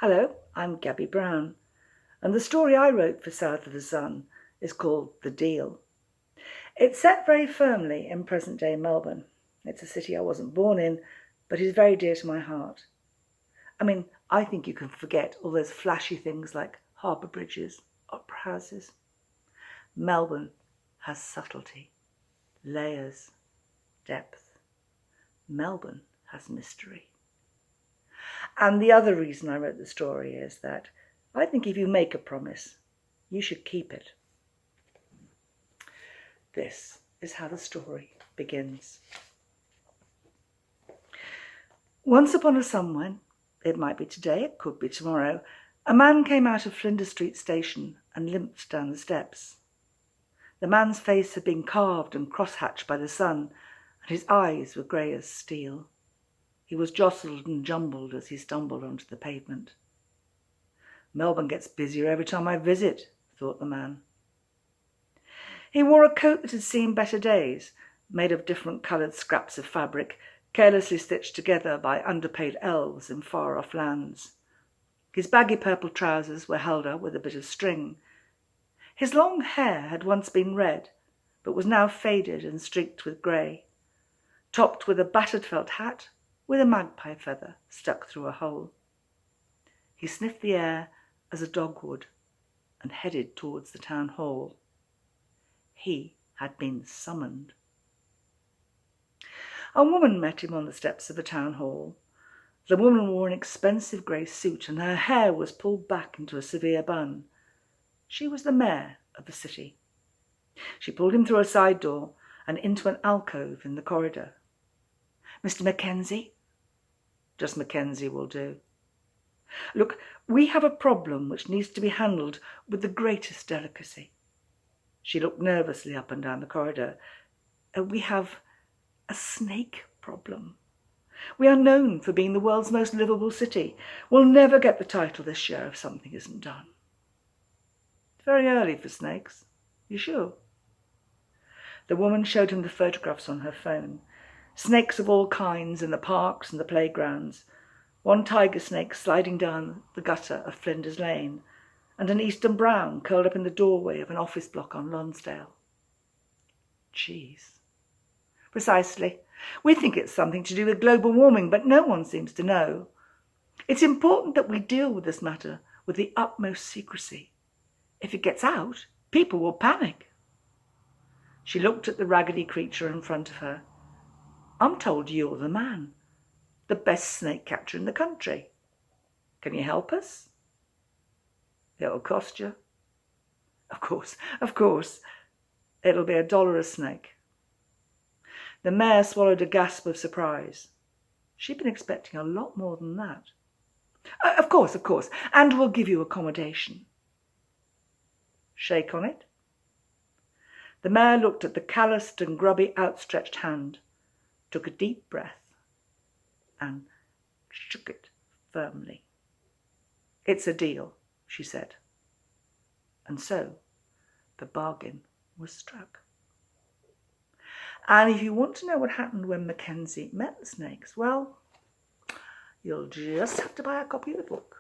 Hello, I'm Gabi Brown, and the story I wrote for South of the Sun is called The Deal. It's set very firmly in present-day Melbourne. It's a city I wasn't born in, but is very dear to my heart. I think you can forget all those flashy things like harbour bridges, opera houses. Melbourne has subtlety, layers, depth. Melbourne has mystery. And the other reason I wrote the story is that I think if you make a promise, you should keep it. This is how the story begins. Once upon a somewhen, it might be today, it could be tomorrow, a man came out of Flinders Street station and limped down the steps. The man's face had been carved and cross-hatched by the sun, and his eyes were grey as steel. He was jostled and jumbled as he stumbled onto the pavement. Melbourne gets busier every time I visit, thought the man. He wore a coat that had seen better days, made of different coloured scraps of fabric, carelessly stitched together by underpaid elves in far-off lands. His baggy purple trousers were held up with a bit of string. His long hair had once been red, but was now faded and streaked with grey, topped with a battered felt hat with a magpie feather stuck through a hole. He sniffed the air as a dog would and headed towards the town hall. He had been summoned. A woman met him on the steps of the town hall. The woman wore an expensive grey suit and her hair was pulled back into a severe bun. She was the mayor of the city. She pulled him through a side door and into an alcove in the corridor. "Mr. Mackenzie?" "Just Mackenzie will do." "Look, we have a problem which needs to be handled with the greatest delicacy." She looked nervously up and down the corridor. "We have a snake problem. We are known for being the world's most livable city. We'll never get the title this year if something isn't done." "It's very early for snakes. You sure?" The woman showed him the photographs on her phone. Snakes of all kinds in the parks and the playgrounds. One tiger snake sliding down the gutter of Flinders Lane, and an eastern brown curled up in the doorway of an office block on Lonsdale. Cheese. Precisely. We think it's something to do with global warming, but no one seems to know. It's important that we deal with this matter with the utmost secrecy. If it gets out, people will panic. She looked at the raggedy creature in front of her. "I'm told you're the man, the best snake catcher in the country. Can you help us?" "It'll cost you." Of course. It'll be $1 a snake." The mayor swallowed a gasp of surprise. She'd been expecting a lot more than that. Of course, and we'll give you accommodation." "Shake on it." The mayor looked at the calloused and grubby outstretched hand, took a deep breath, and shook it firmly. "It's a deal," she said. And so the bargain was struck. And if you want to know what happened when Mackenzie met the snakes, well, you'll just have to buy a copy of the book.